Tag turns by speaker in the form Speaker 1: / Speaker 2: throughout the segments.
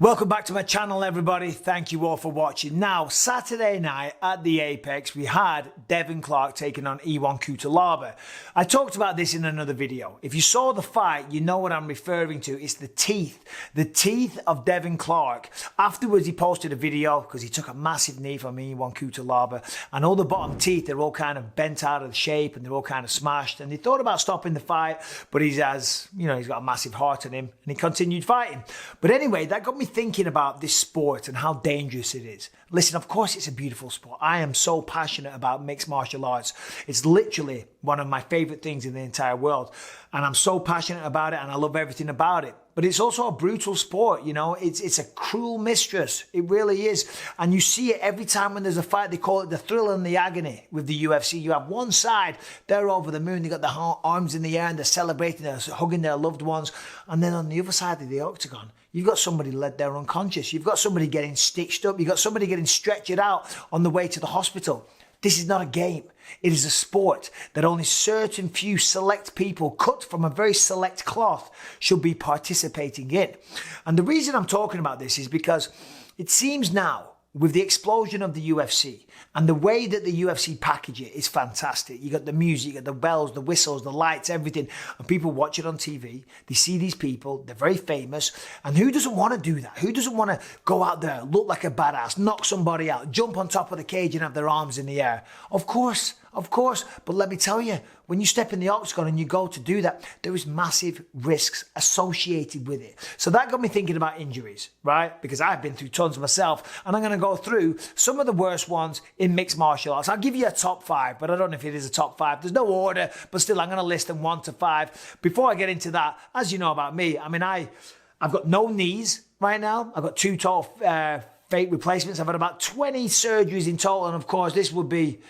Speaker 1: Welcome back to my channel, everybody. Thank you all for watching. Now, Saturday night at the Apex, we had Devin Clark taking on Iwan Cutelaba. I talked about this in another video. If you saw the fight, you know what I'm referring to. It's the teeth of Devin Clark. Afterwards, he posted a video because he took a massive knee from Iwan Cutelaba, and all the bottom teeth, they're all kind of bent out of shape and they're all kind of smashed. And he thought about stopping the fight, but he's got a massive heart in him, and he continued fighting. But anyway, that got me thinking about this sport and how dangerous it is. Listen, of course it's a beautiful sport. I am so passionate about mixed martial arts. It's literally one of my favorite things in the entire world. And I'm so passionate about it and I love everything about it. But it's also a brutal sport, you know. It's a cruel mistress. It really is. And you see it every time when there's a fight. They call it the thrill and the agony with the UFC. You have one side, they're over the moon. They got their arms in the air and they're celebrating, they're hugging their loved ones. And then on the other side of the octagon, you've got somebody led there unconscious. You've got somebody getting stitched up. You've got somebody getting stretchered out on the way to the hospital. This is not a game. It is a sport that only certain few select people cut from a very select cloth should be participating in. And the reason I'm talking about this is because it seems now, with the explosion of the UFC and the way that the UFC package it is fantastic. You got the music, you got the bells, the whistles, the lights, everything. And people watch it on TV. They see these people, they're very famous. And who doesn't want to do that? Who doesn't want to go out there, look like a badass, knock somebody out, jump on top of the cage and have their arms in the air? Of course. But let me tell you, when you step in the octagon and you go to do that, there is massive risks associated with it. So that got me thinking about injuries, right? Because I've been through tons myself, and I'm going to go through some of the worst ones in mixed martial arts. I'll give you a top 5, but I don't know if it is a top 5. There's no order, but still I'm going to list them 1 to 5. Before I get into that, as you know about me, I mean, I've got no knees right now. I've got 2 total fake replacements. I've had about 20 surgeries in total, and of course this would be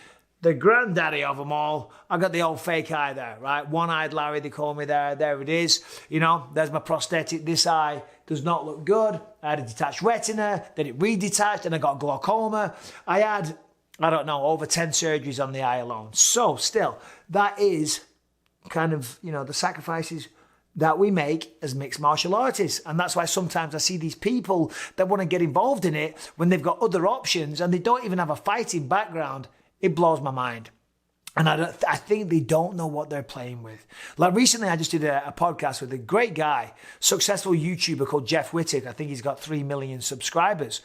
Speaker 1: the granddaddy of them all. I got the old fake eye there, right? One-eyed Larry, they call me there. There it is. You know, there's my prosthetic. This eye does not look good. I had a detached retina, then it redetached, and I got glaucoma. I had, I don't know, over 10 surgeries on the eye alone. So still, that is kind of, you know, the sacrifices that we make as mixed martial artists. And that's why sometimes I see these people that want to get involved in it when they've got other options and they don't even have a fighting background. It blows my mind. And I think they don't know what they're playing with. Like recently, I just did a podcast with a great guy, successful YouTuber called Jeff Wittig. I think he's got 3 million subscribers.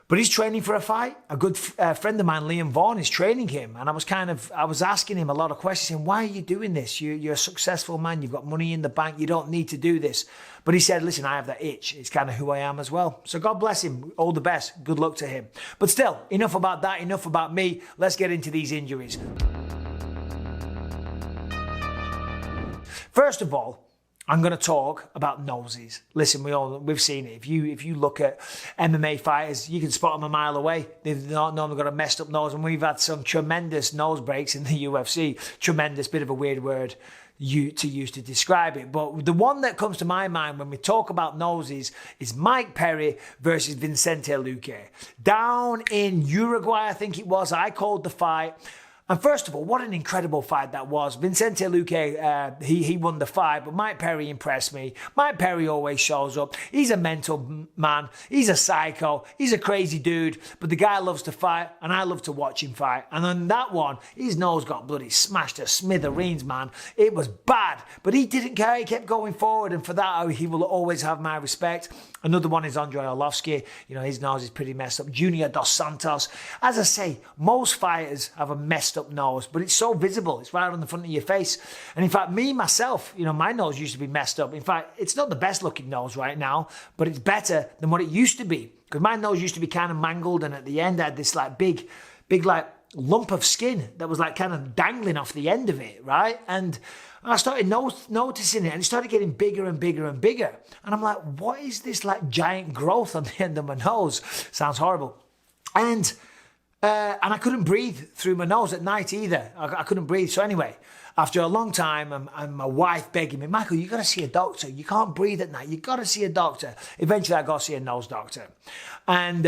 Speaker 1: But he's training for a fight. A good friend of mine, Liam Vaughan, is training him. And I was asking him a lot of questions, saying, why are you doing this? You're a successful man. You've got money in the bank. You don't need to do this. But he said, listen, I have that itch. It's kind of who I am as well. So God bless him. All the best. Good luck to him. But still, enough about that. Enough about me. Let's get into these injuries. First of all, I'm going to talk about noses. Listen, we've seen it. If you look at MMA fighters, you can spot them a mile away. They've not normally got a messed up nose, and we've had some tremendous nose breaks in the UFC. Tremendous, bit of a weird word to use to describe it. But the one that comes to my mind when we talk about noses is Mike Perry versus Vicente Luque. Down in Uruguay, I think it was. I called the fight. And first of all, what an incredible fight that was. Vicente Luque, he won the fight, but Mike Perry impressed me. Mike Perry always shows up. He's a mental man. He's a psycho. He's a crazy dude. But the guy loves to fight, and I love to watch him fight. And on that one, his nose got bloody smashed to smithereens, man. It was bad. But he didn't care. He kept going forward. And for that, he will always have my respect. Another one is Andrei Arlovski. You know, his nose is pretty messed up. Junior Dos Santos. As I say, most fighters have a messed up nose, but it's so visible. It's right on the front of your face. And in fact, myself, you know, my nose used to be messed up. In fact, it's not the best looking nose right now, but it's better than what it used to be. Because my nose used to be kind of mangled, and at the end I had this like big like lump of skin that was like kind of dangling off the end of it, right? And I started noticing it, and it started getting bigger and bigger and bigger. And I'm like, what is this like giant growth on the end of my nose? Sounds horrible. And I couldn't breathe through my nose at night either. I couldn't breathe. So anyway, after a long time, and my wife begging me, Michael, you got to see a doctor. You can't breathe at night. You got to see a doctor. Eventually, I got to see a nose doctor. And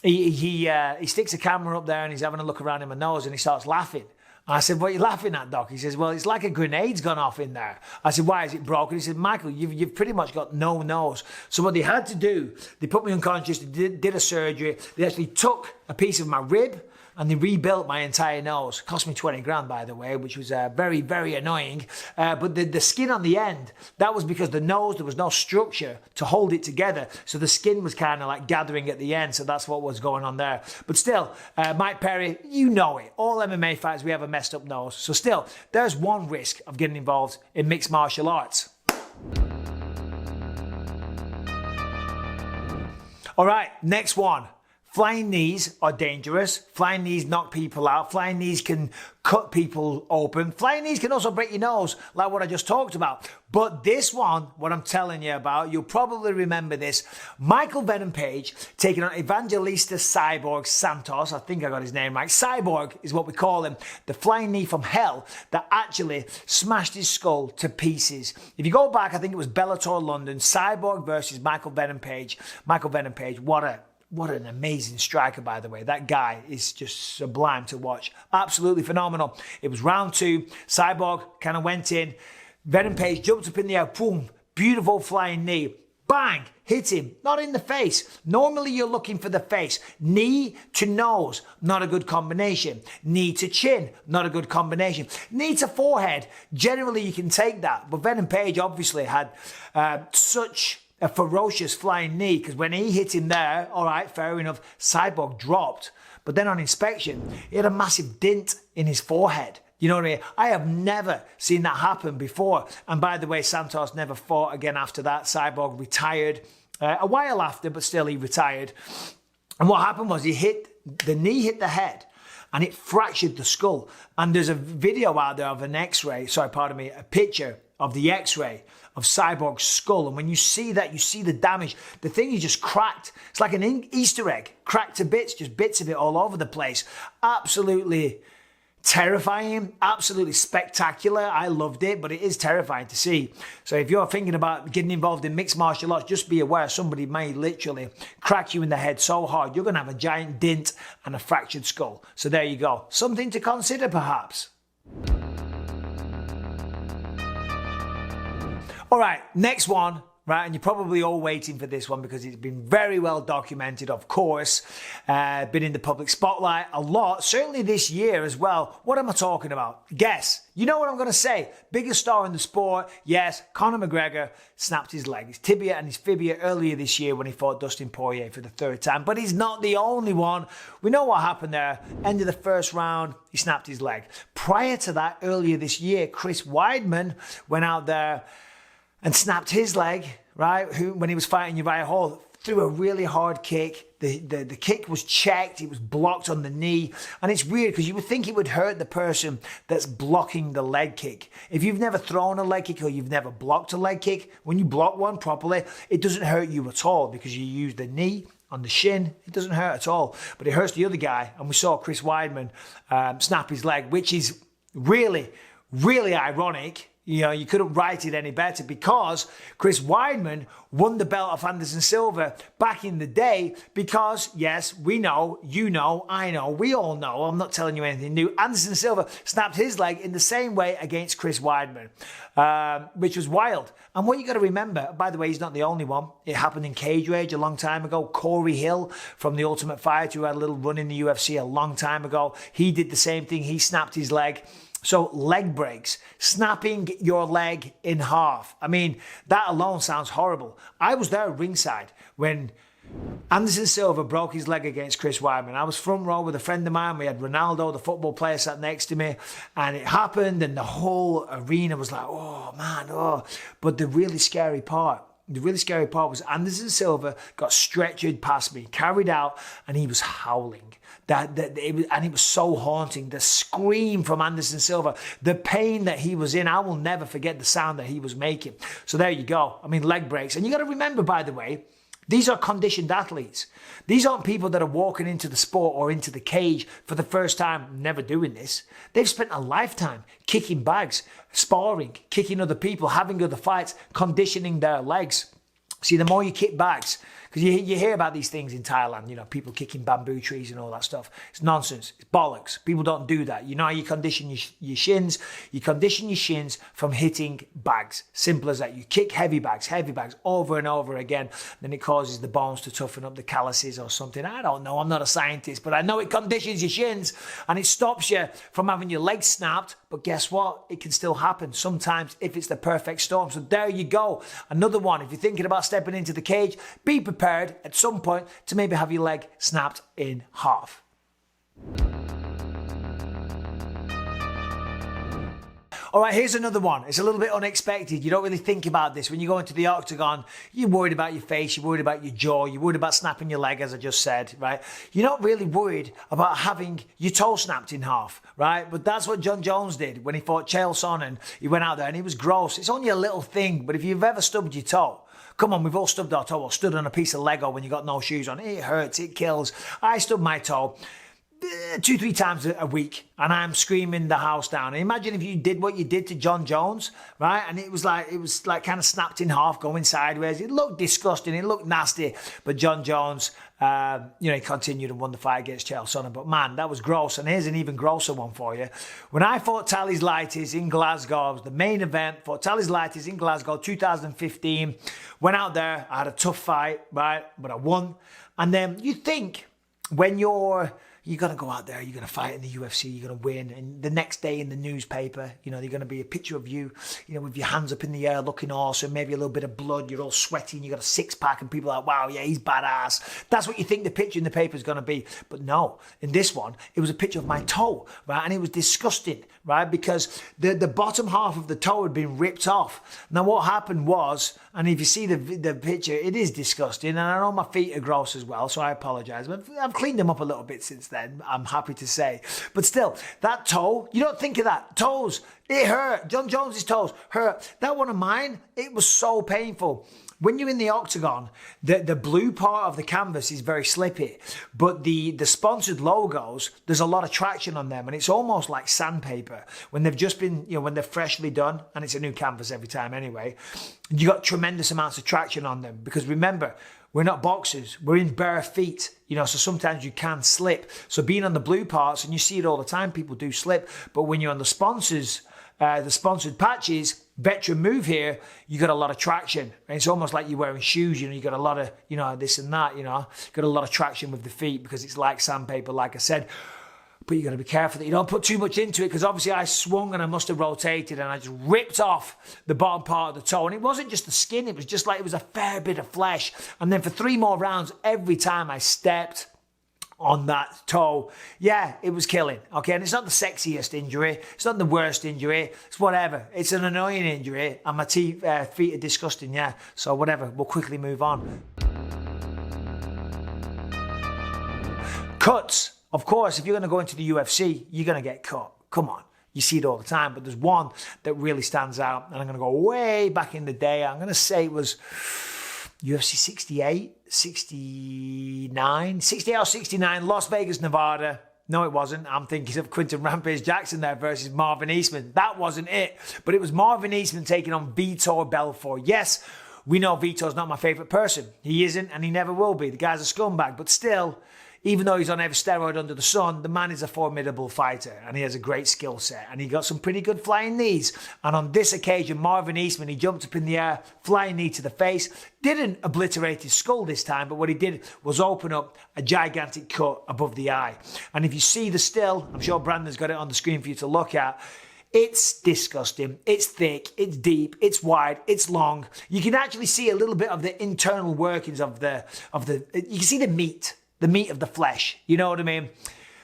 Speaker 1: he sticks a camera up there, and he's having a look around in my nose, and he starts laughing. I said, what are you laughing at, Doc? He says, well, it's like a grenade's gone off in there. I said, why is it broken? He said, Michael, you've pretty much got no nose. So what they had to do, they put me unconscious, they did a surgery. They actually took a piece of my rib and they rebuilt my entire nose. Cost me 20 grand, by the way, which was very, very annoying. But the skin on the end, that was because the nose, there was no structure to hold it together. So the skin was kind of like gathering at the end. So that's what was going on there. But still, Mike Perry, you know it. All MMA fighters, we have a messed up nose. So still, there's one risk of getting involved in mixed martial arts. All right, next one. Flying knees are dangerous. Flying knees knock people out. Flying knees can cut people open. Flying knees can also break your nose, like what I just talked about. But this one, what I'm telling you about, you'll probably remember this. Michael Venom Page taking on Evangelista Cyborg Santos. I think I got his name right. Cyborg is what we call him. The flying knee from hell that actually smashed his skull to pieces. If you go back, I think it was Bellator London, Cyborg versus Michael Venom Page. Michael Venom Page, what an amazing striker, by the way. That guy is just sublime to watch. Absolutely phenomenal. It was round 2. Cyborg kind of went in. Venom Page jumped up in the air. Boom. Beautiful flying knee. Bang. Hit him. Not in the face. Normally you're looking for the face. Knee to nose. Not a good combination. Knee to chin. Not a good combination. Knee to forehead. Generally you can take that. But Venom Page obviously had such a ferocious flying knee, because when he hit him there, all right, fair enough, Cyborg dropped. But then on inspection, he had a massive dent in his forehead. You know what I mean? I have never seen that happen before. And by the way, Santos never fought again after that. Cyborg retired a while after, but still he retired. And what happened was the knee hit the head and it fractured the skull. And there's a video out there of an x-ray, a picture of the x-ray of Cyborg's skull. And when you see that, you see the damage. The thing is just cracked. It's like an Easter egg, cracked to bits, just bits of it all over the place. Absolutely terrifying, absolutely spectacular. I loved it, but it is terrifying to see. So if you're thinking about getting involved in mixed martial arts, just be aware somebody may literally crack you in the head so hard, you're going to have a giant dent and a fractured skull. So there you go. Something to consider perhaps. All right, next one, right, and you're probably all waiting for this one because it's been very well documented, of course, been in the public spotlight a lot, certainly this year as well. What am I talking about? Guess. You know what I'm going to say. Biggest star in the sport, yes, Conor McGregor snapped his leg, his tibia and his fibia earlier this year when he fought Dustin Poirier for the 3rd time, but he's not the only one. We know what happened there. End of the 1st round, he snapped his leg. Prior to that, earlier this year, Chris Weidman went out there and snapped his leg, right? When he was fighting Uriah Hall, threw a really hard kick. The kick was checked. It was blocked on the knee. And it's weird because you would think it would hurt the person that's blocking the leg kick. If you've never thrown a leg kick or you've never blocked a leg kick, when you block one properly, it doesn't hurt you at all because you use the knee on the shin. It doesn't hurt at all. But it hurts the other guy. And we saw Chris Weidman snap his leg, which is really, really ironic. You know, you couldn't write it any better because Chris Weidman won the belt of Anderson Silva back in the day because, yes, we know, you know, I know, we all know, I'm not telling you anything new. Anderson Silva snapped his leg in the same way against Chris Weidman, which was wild. And what you got to remember, by the way, he's not the only one. It happened in Cage Rage a long time ago. Corey Hill from The Ultimate Fighter, who had a little run in the UFC a long time ago, he did the same thing. He snapped his leg. So leg breaks, snapping your leg in half. I mean, that alone sounds horrible. I was there ringside when Anderson Silva broke his leg against Chris Weidman. I was front row with a friend of mine. We had Ronaldo, the football player, sat next to me. And it happened and the whole arena was like, oh man, oh. But the really scary part was Anderson Silva got stretchered past me, carried out, and he was howling. It was so haunting. The scream from Anderson Silva, the pain that he was in, I will never forget the sound that he was making. So there you go. I mean, leg breaks. And you got to remember, by the way, these are conditioned athletes. These aren't people that are walking into the sport or into the cage for the first time, never doing this. They've spent a lifetime kicking bags, sparring, kicking other people, having other fights, conditioning their legs. See, the more you kick bags, Because you hear about these things in Thailand, you know, people kicking bamboo trees and all that stuff. It's nonsense. It's bollocks. People don't do that. You know how you condition your shins? You condition your shins from hitting bags. Simple as that. You kick heavy bags over and over again. Then it causes the bones to toughen up, the calluses or something. I don't know. I'm not a scientist, but I know it conditions your shins and it stops you from having your legs snapped. But guess what? It can still happen sometimes if it's the perfect storm. So there you go. Another one. If you're thinking about stepping into the cage, be prepared at some point to maybe have your leg snapped in half. All right, here's another one. It's a little bit unexpected. You don't really think about this. When you go into the octagon, you're worried about your face, you're worried about your jaw, you're worried about snapping your leg, as I just said, right? You're not really worried about having your toe snapped in half, right? But that's what Jon Jones did when he fought Chael Sonnen. He went out there and he was gross. It's only a little thing, but if you've ever stubbed your toe, come on, we've all stubbed our toe or stood on a piece of Lego when you got no shoes on. It hurts, it kills. I stubbed my toe 2-3 times a week and I'm screaming the house down. And imagine if you did what you did to Jon Jones, right? And it was like kind of snapped in half, going sideways. It looked disgusting, it looked nasty. But Jon Jones, he continued and won the fight against Chael Sonnen. But man, that was gross. And here's an even grosser one for you. When I fought Tally's Lighties in Glasgow, it was the main event, fought Tally's Lighties in Glasgow 2015. Went out there, I had a tough fight, right? But I won. And then you think when you're going to go out there, you're going to fight in the UFC, you're going to win. And the next day in the newspaper, there's going to be a picture of you, with your hands up in the air looking awesome, maybe a little bit of blood, you're all sweaty and you got a six-pack and people are like, wow, yeah, he's badass. That's what you think the picture in the paper is going to be. But no, in this one, it was a picture of my toe, right? And it was disgusting, right? Because the bottom half of the toe had been ripped off. Now, what happened was, and if you see the picture, it is disgusting. And I know my feet are gross as well, so I apologize. But I've cleaned them up a little bit since then, I'm happy to say. But still, that toe, you don't think of that. Toes, it hurt. Jon Jones's toes hurt. That one of mine, it was so painful. When you're in the octagon, the blue part of the canvas is very slippy, but the sponsored logos, there's a lot of traction on them, and it's almost like sandpaper. When they've just been, when they're freshly done, and it's a new canvas every time anyway, you got tremendous amounts of traction on them. Because remember, we're not boxers, we're in bare feet, so sometimes you can slip. So being on the blue parts, and you see it all the time, people do slip, but when you're on the sponsors, the sponsored patches, veteran move here, you got a lot of traction. And it's almost like you're wearing shoes, you got a lot of, this and that, got a lot of traction with the feet because it's like sandpaper, like I said. But you got to be careful that you don't put too much into it, because obviously I swung and I must have rotated and I just ripped off the bottom part of the toe. And it wasn't just the skin, it was just like it was a fair bit of flesh. And then for 3 more rounds, every time I stepped on that toe, yeah, it was killing. Okay, and it's not the sexiest injury, it's not the worst injury, it's whatever. It's an annoying injury, and my feet are disgusting, yeah. So whatever, we'll quickly move on. Cuts. Of course, if you're going to go into the UFC, you're going to get cut. Come on. You see it all the time, but there's one that really stands out, and I'm going to go way back in the day. I'm going to say it was UFC 68, 69, 68 or 69, Las Vegas, Nevada. No, it wasn't. I'm thinking of Quinton Rampage Jackson there versus Marvin Eastman. That wasn't it. But it was Marvin Eastman taking on Vitor Belfort. Yes, we know Vitor's not my favourite person. He isn't, and he never will be. The guy's a scumbag. But still, even though he's on every steroid under the sun, the man is a formidable fighter and he has a great skill set and he got some pretty good flying knees. And on this occasion, Marvin Eastman, he jumped up in the air, flying knee to the face, didn't obliterate his skull this time, but what he did was open up a gigantic cut above the eye. And if you see the still, I'm sure Brandon's got it on the screen for you to look at, it's disgusting, it's thick, it's deep, it's wide, it's long. You can actually see a little bit of the internal workings of you can see the meat of the flesh, you know what I mean?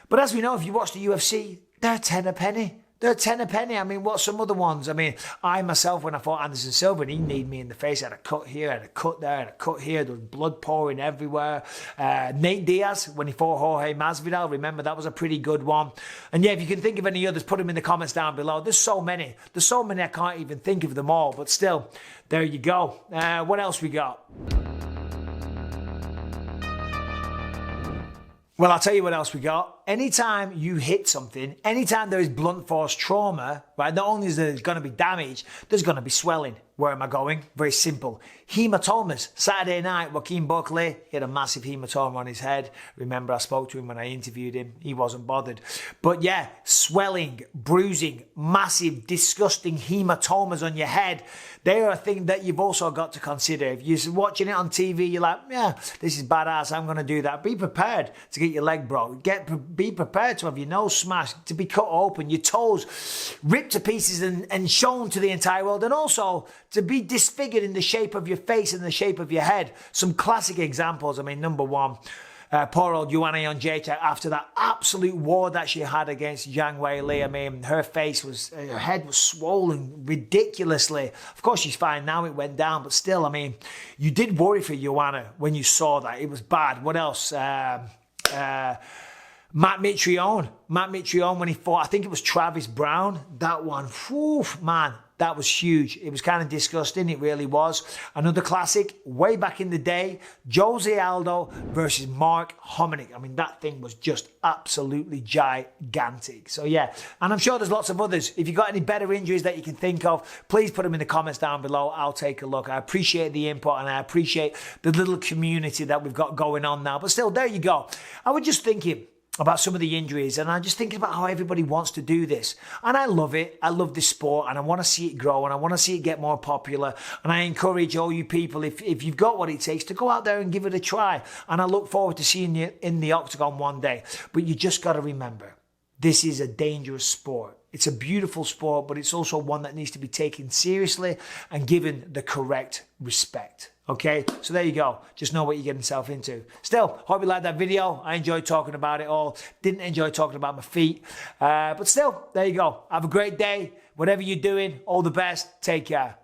Speaker 1: But as we know, if you watch the UFC, they're 10 a penny. They're 10 a penny. I mean, what's some other ones? I mean, I myself, when I fought Anderson Silva and he kneed me in the face, I had a cut here, I had a cut there, I had a cut here, there was blood pouring everywhere. Nate Diaz, when he fought Jorge Masvidal, remember, that was a pretty good one. And yeah, if you can think of any others, put them in the comments down below. There's so many, I can't even think of them all. But still, there you go. What else we got? Well, I'll tell you what else we got. Anytime you hit something, anytime there is blunt force trauma, right, not only is there going to be damage, there's going to be swelling. Where am I going? Very simple. Hematomas. Saturday night, Joaquin Buckley, he had a massive hematoma on his head. Remember, I spoke to him when I interviewed him. He wasn't bothered. But yeah, swelling, bruising, massive, disgusting hematomas on your head. They are a thing that you've also got to consider. If you're watching it on TV, you're like, yeah, this is badass, I'm going to do that. Be prepared to get your leg broke. Be prepared to have your nose smashed, to be cut open, your toes ripped to pieces and shown to the entire world, and also to be disfigured in the shape of your face and the shape of your head. Some classic examples. I mean, number one, poor old Joanna Jędrzejczyk, after that absolute war that she had against Zhang Weili. I mean, her head was swollen ridiculously. Of course, she's fine now, it went down, but still, I mean, you did worry for Joanna when you saw that. It was bad. What else? Matt Mitrione, when he fought, I think it was Travis Brown, that one, whew, man, that was huge. It was kind of disgusting, it really was. Another classic, way back in the day, Jose Aldo versus Mark Hominick. I mean, that thing was just absolutely gigantic. So yeah, and I'm sure there's lots of others. If you've got any better injuries that you can think of, please put them in the comments down below. I'll take a look. I appreciate the input and I appreciate the little community that we've got going on now. But still, there you go. I was just thinking about some of the injuries, and I'm just thinking about how everybody wants to do this, and I love it. I love this sport, and I want to see it grow, and I want to see it get more popular, and I encourage all you people, if you've got what it takes, to go out there and give it a try, and I look forward to seeing you in the octagon one day. But you just got to remember, this is a dangerous sport. It's a beautiful sport, but it's also one that needs to be taken seriously and given the correct respect. Okay, so there you go. Just know what you're getting yourself into. Still, hope you liked that video. I enjoyed talking about it all. Didn't enjoy talking about my feet. But still, there you go. Have a great day. Whatever you're doing, all the best. Take care.